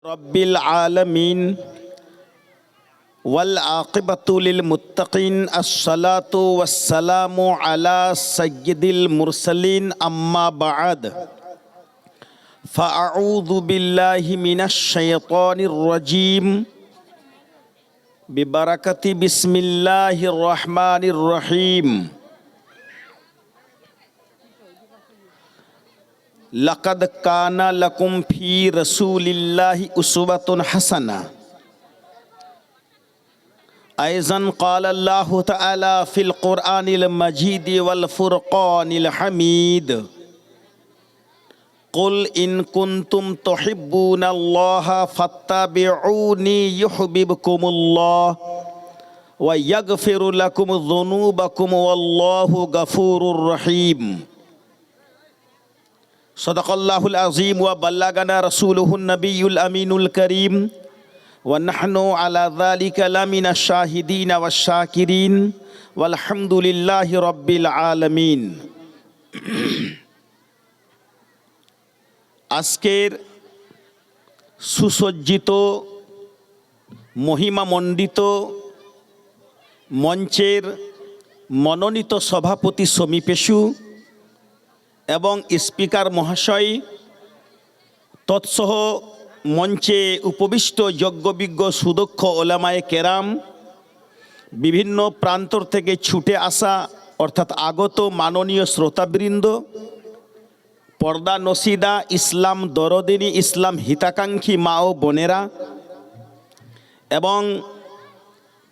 रब्बिल आलमीन वल आक़िबतु लिल मुत्तक़ीन अस्सलातु वस्सलामु अला सय्यिदिल मुरसलीन अम्मा बअद फ़अऊज़ु बिल्लाहि मिनश शैतानिर रजीम बिबरकति बिस्मिल्लाहिर रहमानिर रहीम। लक़द काना लकुम फ़ी रसूलिल्लाहि उस्वतुन हसना। ऐज़न क़ाल अल्लाहु तआला फ़िल क़ुरआनिल मजीद वल फ़ुरक़ानिल हमीद। क़ुल इन कुन्तुम तुहिब्बूनल्लाह फ़त्तबिऊनी युहब्बिबकुमुल्लाह व यग़फ़िर लकुम ज़ुनूबकुम वल्लाहु गफ़ूरुर रहीम। सदक़ल्लाहुल अज़ीम व बल्लगना रसूलुहुन नबियुल अमीनुल करीम व नहनु अला ज़ालिका लमिनश शाहिदीन वश्शाकिरीन वल्हम्दुलिल्लाहि रब्बिल आलमीन। আজকের সুসজ্জিত মহিমামণ্ডিত মঞ্চের মনোনীত সভাপতি সমী পেশু এবং স্পিকার মহাশয় তৎসহ মঞ্চে উপবিষ্ট যজ্ঞবিজ্ঞ সুদক্ষ ওলামায়ে কেরাম, বিভিন্ন প্রান্তর থেকে ছুটে আসা অর্থাৎ আগত মাননীয় শ্রোতাবৃন্দ, পর্দা নসিদা ইসলাম দরদিনী ইসলাম হিতাকাঙ্ক্ষী মা ও বোনেরা এবং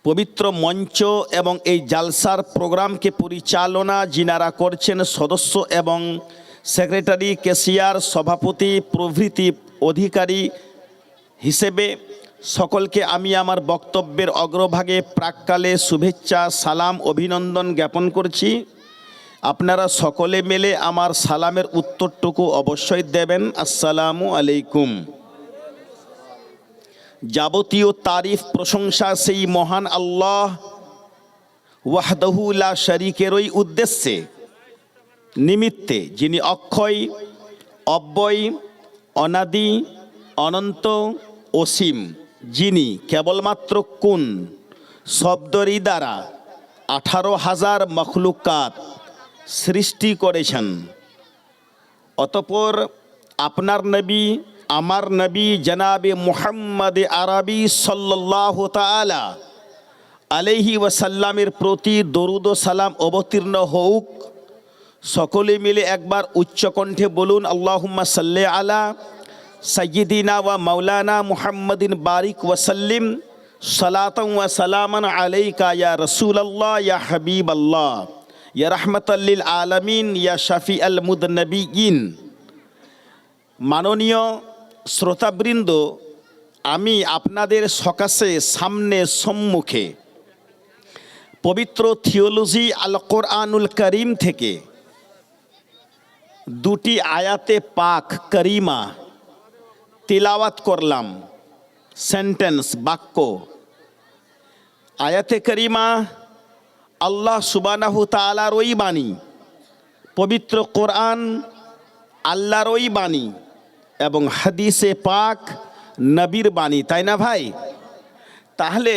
পবিত্র মঞ্চ এবং এই জালসার প্রোগ্রামকে পরিচালনা যিনারা করছেন সদস্য এবং সেক্রেটারি, ক্যাশিয়ার, সভাপতি প্রভৃতি অধিকারী হিসেবে সকলকে আমি আমার বক্তব্যের অগ্রভাগে প্রাক্কালে শুভেচ্ছা, সালাম, অভিনন্দন জ্ঞাপন করছি। আপনারা সকলে মিলে আমার সালামের উত্তরটুকু অবশ্যই দেবেন। আসসালামু আলাইকুম। যাবতীয় তারিফ প্রশংসা সেই মহান আল্লাহ ওয়াহদাহু লা শারীকেরই উদ্দেশ্যে নিমিত্তে, যিনি অক্ষয়, অব্যয়, অনাদি, অনন্ত, অসীম, যিনি কেবলমাত্র কুন শব্দরই দ্বারা 18,000 মখলুকাত সৃষ্টি করেছেন। অতঃপর আপনার নবী, আমার নবী জনাবে মুহাম্মদ আরবি সাল্লাল্লাহু তাআলা আলাইহি ওয়াসাল্লামের প্রতি দরুদ ও সালাম অবতীর্ণ হোক। সকলে মিলে একবার উচ্চকণ্ঠে বলুন, আল্লাহুম্মা সাল্লি আলা সাইয়্যিদিনা ওয়া মাওলানা মুহাম্মাদিন বারিক ওয়াসাল্লিম সালাতান ওয়া সালামান আলাইকা ইয়া রাসূলুল্লাহ ইয়া হাবিবাল্লাহ ইয়া রাহমাতাল লিল আলামিন ইয়া শাফিআল মুদনবিয়িন। মাননীয় শ্রোতাবৃন্দ, আমি আপনাদের সকাশে সম্মুখে পবিত্র থিওলজি আল কোরআনুল করিম থেকে দুটি আয়াতে পাক করিমা তিলাওয়াত করলাম। সেন্টেন্স, বাক্য। আয়াতে করিমা আল্লাহ সুবহানাহু তাআলারই বাণী, পবিত্র কোরআন আল্লাহরই বাণী এবং হাদিসে পাক নবীর বাণী, তাই না ভাই? তাহলে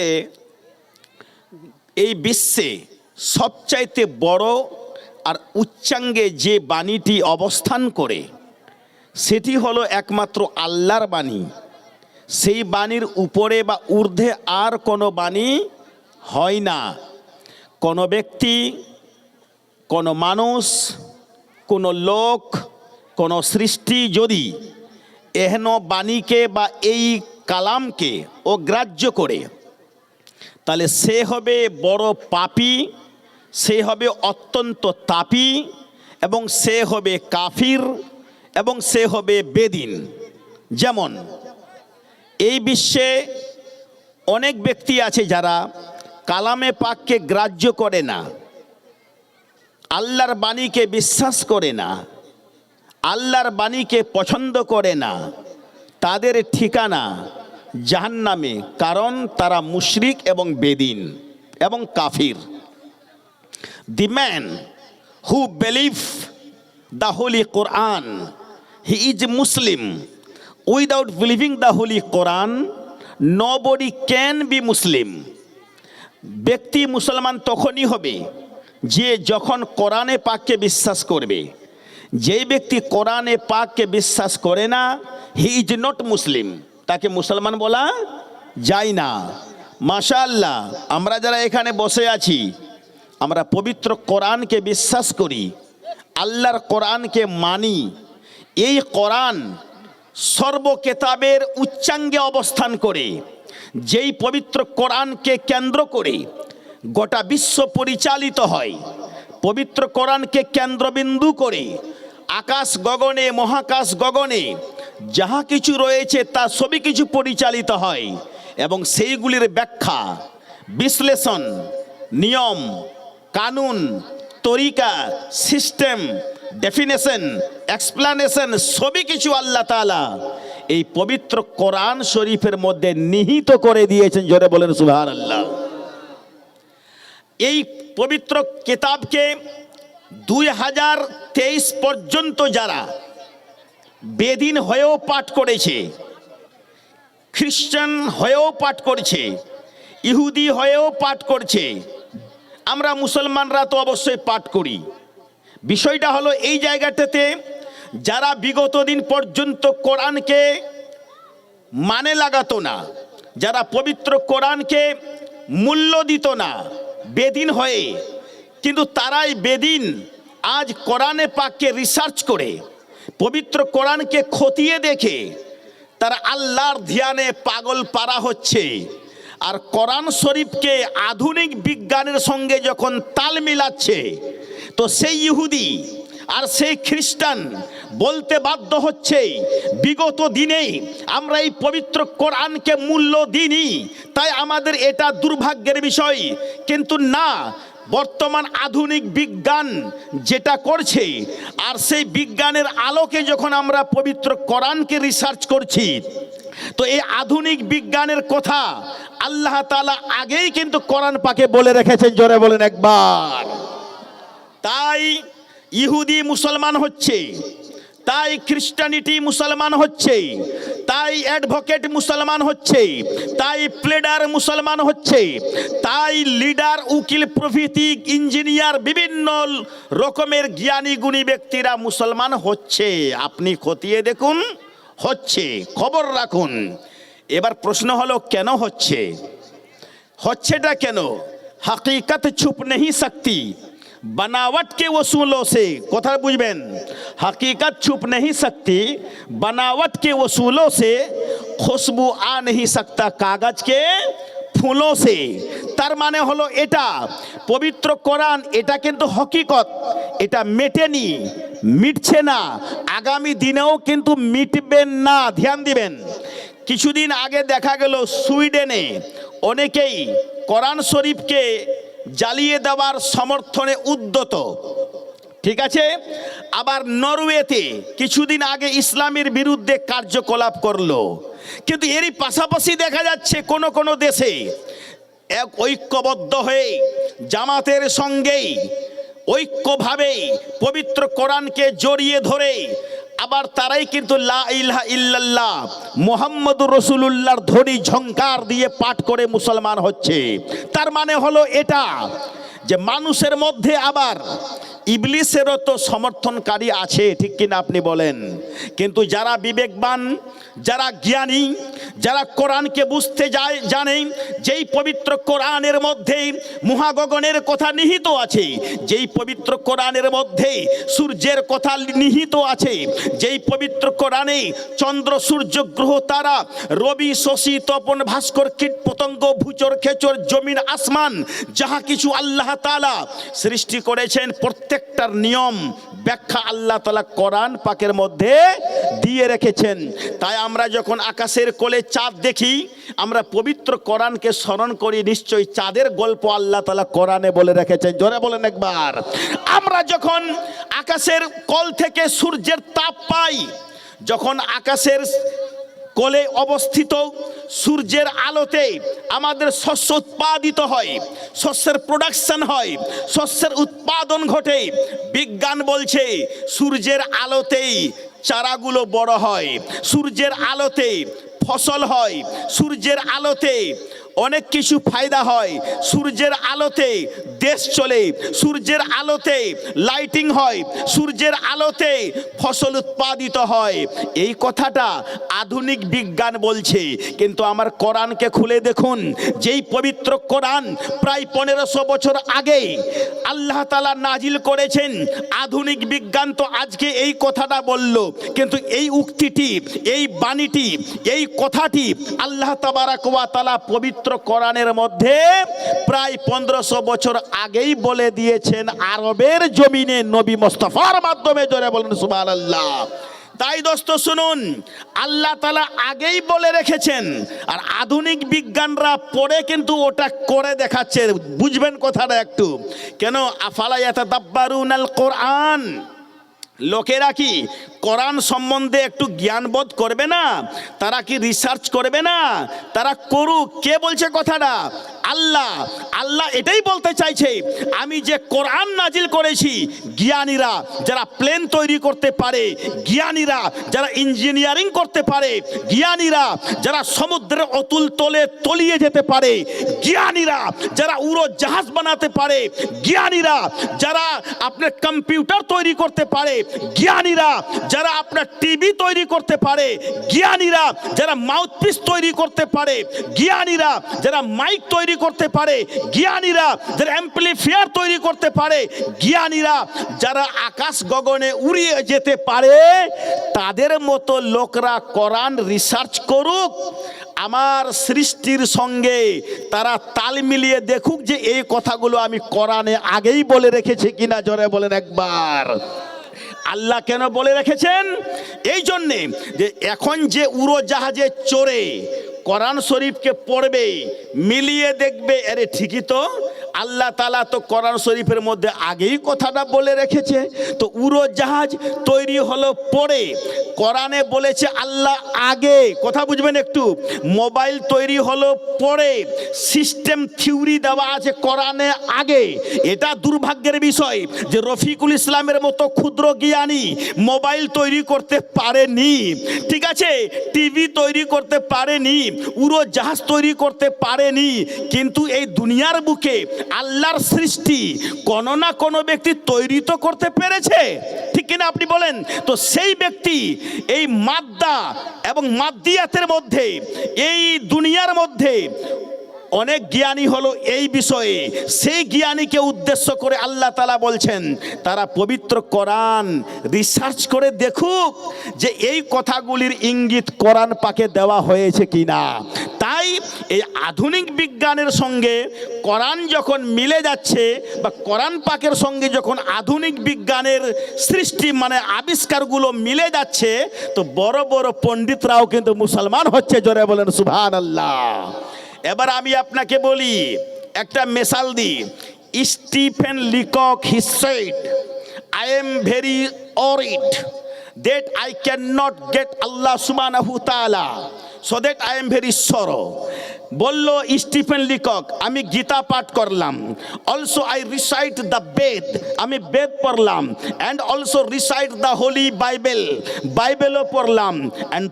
এই বিশ্বে সবচাইতে বড় আর উচ্চাঙ্গে যে বাণীটি অবস্থান করে সেটি হলো একমাত্র আল্লাহর বাণী। সেই বাণীর উপরে বা ঊর্ধ্বে আর কোনো বাণী হয় না। কোনো ব্যক্তি, কোনো মানুষ, কোনো লোক, কোনো সৃষ্টি যদি এহেন বাণীকে বা এই কালামকে অগ্রাহ্য করে, তাহলে সে হবে বড় পাপী, সে হবে অত্যন্ত তাপী এবং সে হবে কাফির এবং সে হবে বেদিন। যেমন এই বিশ্বে অনেক ব্যক্তি আছে যারা কালামে পাককে গ্রাহ্য করে না, আল্লাহর বাণীকে বিশ্বাস করে না, আল্লাহর বাণীকে পছন্দ করে না। তাদের ঠিকানা জাহান্নামে, কারণ তারা মুশরিক এবং বেদিন এবং কাফির। The man who believe the Holy Quran, he is Muslim. Without believing the holy Quran nobody can be Muslim. ব্যক্তি মুসলমান তখনই হবে যে যখন কোরআনে পাককে বিশ্বাস করবে। যেই ব্যক্তি কোরআনে পাককে বিশ্বাস করে না, হি ইজ নট মুসলিম, তাকে মুসলমান বলা যায় না। মাশাআল্লাহ, আমরা যারা এখানে বসে আছি, আমরা পবিত্র কোরআনকে বিশ্বাস করি, আল্লাহর কোরআনকে মানি। এই কোরআন সর্বকেতাবের উচ্চাঙ্গে অবস্থান করে, যেই পবিত্র কোরআনকে কেন্দ্র করে গোটা বিশ্ব পরিচালিত হয়। পবিত্র কোরআনকে কেন্দ্রবিন্দু করে আকাশ গগনে, মহাকাশ গগনে যাহা কিছু রয়েছে তা সবই কিছু পরিচালিত হয়, এবং সেইগুলির ব্যাখ্যা, বিশ্লেষণ, নিয়ম, কানুন, তরিকা, সিস্টেম, ডেফিনেশন, এক্সপ্লানেশন সবই কিছু আল্লাহ তাআলা এই পবিত্র কোরআন শরীফের মধ্যে নিহিত করে দিয়েছেন। জোরে বলেন সুবহানাল্লাহ। এই পবিত্র কিতাবকে 2023 পর্যন্ত যারা বেদিন হয়েও পাঠ করেছে, খ্রিস্টান হয়েও পাঠ করছে, ইহুদি হয়েও পাঠ করছে, আমরা মুসলমানরা তো অবশ্যই পাঠ করি। বিষয়টা হলো এই জায়গাটাতে যারা বিগত দিন পর্যন্ত কোরআনকে মানে লাগাতো না, যারা পবিত্র কোরআনকে মূল্য দিত না বেদিন হয়ে, কিন্তু তারাই বেদিন আজ কোরআনে পাককে রিসার্চ করে পবিত্র কোরআনকে খতিয়ে দেখে তারা আল্লাহর ধ্যানে পাগল পারা হচ্ছে। আর কোরআন শরীফকে আধুনিক বিজ্ঞানের সঙ্গে যখন তাল মিলাচ্ছে, তো সেই ইহুদি আর সেই খ্রিস্টান বলতে বাধ্য হচ্ছে বিগত দিনেই আমরা এই পবিত্র কোরআনকে মূল্য দিইনি, তাই আমাদের এটা দুর্ভাগ্যের বিষয়। কিন্তু না, বর্তমান আধুনিক বিজ্ঞান যেটা করছে, আর সেই বিজ্ঞানের আলোকে যখন আমরা পবিত্র কোরআনকে রিসার্চ করছি, তো এই আধুনিক বিজ্ঞানের কথা আল্লাহ তাআলা আগেই কিন্তু কোরআন পাকে বলে রেখেছেন। জোরে বলেন একবার। তাই ইহুদি মুসলমান হচ্ছে, তাই খ্রিস্টানিটি মুসলমান হচ্ছে, তাই অ্যাডভোকেট মুসলমান হচ্ছে, তাই প্লেডার মুসলমান হচ্ছে, তাই লিডার, উকিল প্রভৃতি ইঞ্জিনিয়ার বিভিন্ন রকমের জ্ঞানী গুণী ব্যক্তিরা মুসলমান হচ্ছে। আপনি খতিয়ে দেখুন, হচ্ছে, খবর রাখুন। এবার প্রশ্ন হলো কেন হচ্ছে, হচ্ছেটা কেন? হकीकत छुप नहीं सकती बनावट के वसूलों से। কথা বুঝবেন, हकीकत छुप नहीं सकती बनावट के वसूलों से, खुशबू आ नहीं सकता कागज के ফুলো সে। তার মানে হলো এটা পবিত্র কোরআন, এটা কিন্তু হকিকত, এটা মেটেনি, মিটছে না, আগামী দিনেও কিন্তু মিটবে না। ধ্যান দিবেন, কিছুদিন আগে দেখা গেল সুইডেনে অনেকেই কোরআন শরীফকে জ্বালিয়ে দেওয়ার সমর্থনে উদ্যত, ঠিক আছে। আবার নরওয়েতে কিছুদিন আগে ইসলামের বিরুদ্ধে কার্যকলাপ করলো। কিন্তু এরই পাশাপাশি দেখা যাচ্ছে কোন কোন দেশে এক ঐক্যবদ্ধ হয়ে জামাতের সঙ্গেই ঐক্যভাবে পবিত্র কোরআনকে জড়িয়ে ধরে আবার তারাই কিন্তু লা ইলাহা ইল্লাল্লাহ মুহাম্মাদুর রাসূলুল্লাহর ধ্বনি ঝংকার দিয়ে পাঠ করে মুসলমান হচ্ছে। তার মানে হলো এটা যে মানুষের মধ্যে আবার ইবলিসেরও তো সমর্থনকারী আছে, ঠিক কিনা আপনি বলেন। কিন্তু যারা বিবেকবান, যারা জ্ঞানী, যারা কোরআনকে বুঝতে জানে, যেই পবিত্র কোরআনের মধ্যে মহাগগনের কথা নিহিত আছে, যেই পবিত্র কোরআনের মধ্যে সূর্যের কথা নিহিত আছে, যেই পবিত্র কোরআনে চন্দ্র, সূর্য, গ্রহ, তারা, রবি, শশী, তপন, ভাস্কর, কীট পতঙ্গ, ভূচর, খেচর, জমিন, আসমান যাহা কিছু আল্লাহ তাআলা সৃষ্টি করেছেন, প্রত্যেকটার নিয়ম ব্যাখ্যা আল্লাহ তাআলা কোরআন পাকের মধ্যে দিয়ে রেখেছেন। তাই আমরা যখন আকাশের কোলে চাঁদ দেখি, আমরা পবিত্র কোরআনকে স্মরণ করি, নিশ্চয়ই চাঁদের গল্প আল্লাহ তাআলা কোরআনে বলে রেখেছেন। জোরে বলেন একবার। আমরা যখন আকাশের কোল থেকে সূর্যের তাপ পাই, যখন আকাশের কোলে অবস্থিত সূর্যের আলোতে আমাদের শস্য উৎপাদিত হয়, শস্যের প্রোডাকশন হয়, শস্যের উৎপাদন ঘটে। বিজ্ঞান বলছে সূর্যের আলোতেই চারাগুলো বড় হয়, সূর্যের আলোতে ফসল হয়, সূর্যের আলোতে অনেক কিছু ফায়দা হয়, সূর্যের আলোতে দেশ চলে, সূর্যের আলোতে লাইটিং হয়, সূর্যের আলোতে ফসল উৎপাদিত হয়। এই কথাটা আধুনিক বিজ্ঞান বলছে, কিন্তু আমার কোরআনকে খুলে দেখুন, যেই পবিত্র কোরআন প্রায় 1500 বছর আগে আল্লাহ তাআলা নাজিল করেছেন। আধুনিক বিজ্ঞান তো আজকে এই কথাটা বলল, কিন্তু এই উক্তিটি, এই বাণীটি, এই কথাটি আল্লাহ তাবারাক ওয়া তাআলা পবিত্র কোরআনের মধ্যে প্রায় 1500 বছর আগেই বলে দিয়েছেন আরবের জমিনে নবী মুস্তাফার মাধ্যমে। জোরে বলুন সুবহানাল্লাহ। তাই দোস্ত শুনুন, আল্লাহ তাআলা আগেই বলে রেখেছেন, আর আধুনিক বিজ্ঞানরা পরে কিন্তু ওটা করে দেখাচ্ছে। বুঝবেন কথাটা একটু, কেন? আফালা ইয়াতাদাব্বারুনাল কোরআন, লোকেরা কি কোরআন সম্বন্ধে একটু জ্ঞানবোধ করবে না? তারা কি রিসার্চ করবে না? তারা করুক। কে বলছে কথাটা? আল্লাহ। আল্লাহ এটাই বলতে চাইছে, আমি যে কোরআন নাজিল করেছি, জ্ঞানীরা যারা প্লেন তৈরি করতে পারে, জ্ঞানীরা যারা ইঞ্জিনিয়ারিং করতে পারে, জ্ঞানীরা যারা সমুদ্রের অতুল তলে তলিয়ে যেতে পারে, জ্ঞানীরা যারা উড়োজাহাজ বানাতে পারে, জ্ঞানীরা যারা আপনার কম্পিউটার তৈরি করতে পারে, জ্ঞানীরা যারা আপনার টিভি তৈরি করতে পারে, জ্ঞানীরা যারা মাউথপিস তৈরি করতে পারে, জ্ঞানীরা যারা মাইক তৈরি করতে পারে, জ্ঞানীরা যারা অ্যাম্পলিফায়ার তৈরি করতে পারে, জ্ঞানীরা যারা আকাশ গগনে উড়িয়ে যেতে পারে, তাদের মতো লোকরা কোরআন রিসার্চ করুক, আমার সৃষ্টির সঙ্গে তারা তাল মিলিয়ে দেখুক যে এই কথাগুলো আমি কোরআনে আগেই বলে রেখেছি কিনা। জোরে বলেন একবার। আল্লাহ কেন বলে রেখেছেন? এই জন্যে যে এখন যে উড়োজাহাজে চড়ে কোরআন শরীফকে পড়বে, মিলিয়ে দেখবে, আরে ঠিকই তো, আল্লাহ তাআলা তো কোরআন শরীফের মধ্যে আগেই কথাটা বলে রেখেছে। তো উড়োজাহাজ তৈরি হলো পরে, কোরআনে বলেছে আল্লাহ আগে। কথা বুঝবেন একটু। মোবাইল তৈরি হলো পরে, সিস্টেম থিওরি দেওয়া আছে কোরআনে আগে। এটা দুর্ভাগ্যের বিষয় যে রফিকুল ইসলামের মতো ক্ষুদ্র জ্ঞানী মোবাইল তৈরি করতে পারেনি, ঠিক আছে, টিভি তৈরি করতে পারেনি, উড়োজাহাজ তৈরি করতে পারেনি, কিন্তু এই দুনিয়ার বুকে আল্লাহর সৃষ্টি কোনো না কোনো ব্যক্তি তৈরি তো করতে পেরেছে, ঠিক কিনা আপনি বলেন? তো সেই ব্যক্তি এই মাদ্দা এবং মাদ্দিয়াতের মধ্যে, এই দুনিয়ার মধ্যে অনেক জ্ঞানী হলো এই বিষয়ে। সেই জ্ঞানীকে উদ্দেশ্য করে আল্লাহ তাআলা বলছেন তারা পবিত্র কোরআন রিসার্চ করে দেখুক যে এই কথাগুলির ইঙ্গিত কোরআন পাকে দেওয়া হয়েছে কিনা। তাই এই আধুনিক বিজ্ঞানের সঙ্গে কোরআন যখন মিলে যাচ্ছে, বা কোরআন পাকের সঙ্গে যখন আধুনিক বিজ্ঞানের সৃষ্টি মানে আবিষ্কারগুলো মিলে যাচ্ছে, তো বড় বড় পণ্ডিতরাও কিন্তু মুসলমান হচ্ছে। জোরে বলেন সুবহানাল্লাহ। এবার আমি আপনাকে বলি, একটা মিসাল দিই। Stephen Leacock he said, I am very worried that I cannot get Allah subhanahu wa ta'ala, so that I am very sorrow. বলল স্টিফেন লিকক, আমি গীতা পাঠ করলাম, also I recite the Veda, আমি বেদ পড়লাম, and also recite the holy Bible, বাইবেলও পড়লাম, and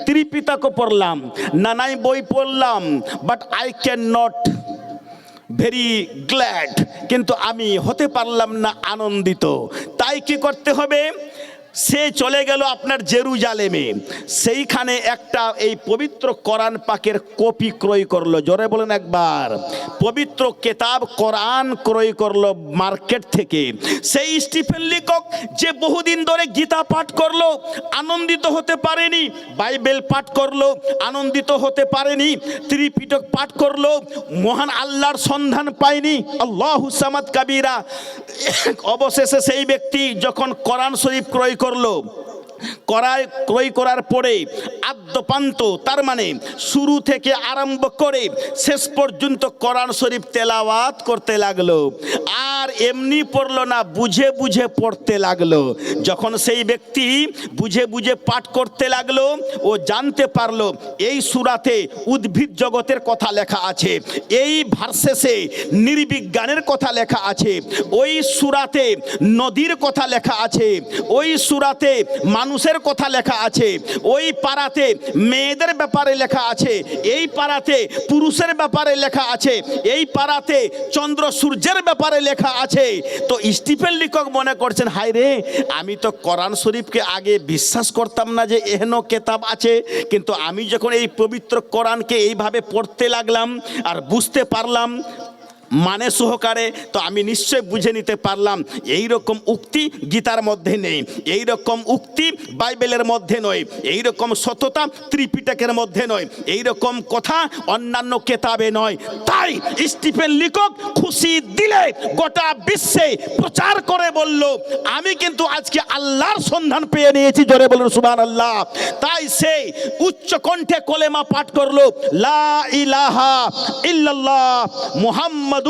ত্রিপিটকও পড়লাম, নানাই বই পড়লাম, but I can not very glad, কিন্তু আমি হতে পারলাম না আনন্দিত। তাই কি করতে হবে? সে চলে গেল আপনার জেরুজালেমে, সেইখানে একটা এই পবিত্র কোরআন পাকের কপি ক্রয় করলো। জোরে বলেন একবার। পবিত্র কেতাব কোরআন ক্রয় করলো মার্কেট থেকে। সেই স্টিফেন লিকক যে বহুদিন ধরে গীতা পাঠ করলো, আনন্দিত হতে পারেনি, বাইবেল পাঠ করলো, আনন্দিত হতে পারেনি, ত্রিপিটক পাঠ করলো, মহান আল্লাহর সন্ধান পায়নি, আল্লাহু সামাদ কাবীরা। অবশেষে সেই ব্যক্তি যখন কোরআন শরীফ ক্রয় করলো, ক্রয় করার পরে আদ্যপান্ত, তার মানে শুরু থেকে আরম্ভ করে শেষ পর্যন্ত কোরআন শরীফ তেলাওয়াত করতে লাগলো। আর এমনি পড়লো না, বুঝে বুঝে পড়তে লাগলো। যখন সেই ব্যক্তি বুঝে বুঝে পাঠ করতে লাগলো, ও জানতে পারলো এই সূরাতে উদ্ভিদ জগতের কথা লেখা আছে, এই ভার্সেসে নির্বিজ্ঞানের কথা লেখা আছে, ওই সূরাতে নদীর কথা লেখা আছে, ওই সূরাতে মানুষ মানুষের কথা লেখা আছে, ওই পাড়াতে মেয়েদের ব্যাপারে লেখা আছে, এই পাড়াতে পুরুষের ব্যাপারে লেখা আছে, এই পাড়াতে চন্দ্র সূর্যের ব্যাপারে লেখা আছে। তো স্টিফেন লিকক মনে করছেন, হায় রে, আমি তো কোরআন শরীফকে আগে বিশ্বাস করতাম না যে এহেন কেতাব আছে, কিন্তু আমি যখন এই পবিত্র কোরআনকে এইভাবে পড়তে লাগলাম আর বুঝতে পারলাম মানে সহকারে, তো আমি নিশ্চয় বুঝে নিতে পারলাম এই রকম উক্তি গীতার মধ্যে নেই, এই রকম উক্তি বাইবেলের মধ্যে নয়, এই রকম সততা ত্রিপিটকের মধ্যে নয়, এই রকম কথা অন্যান্য কেতাবে নয়। তাই স্টিফেন লিকক খুশি দিলে গোটা বিশ্বে প্রচার করে বলল, আমি কিন্তু আজকে আল্লাহর সন্ধান পেয়ে নিয়েছি। জোরে বলুন সুবহানাল্লাহ। তাই সেই উচ্চ কণ্ঠে কলেমা পাঠ করলো, লা ইলাহা ইল্লাল্লাহ মুহাম্মাদুর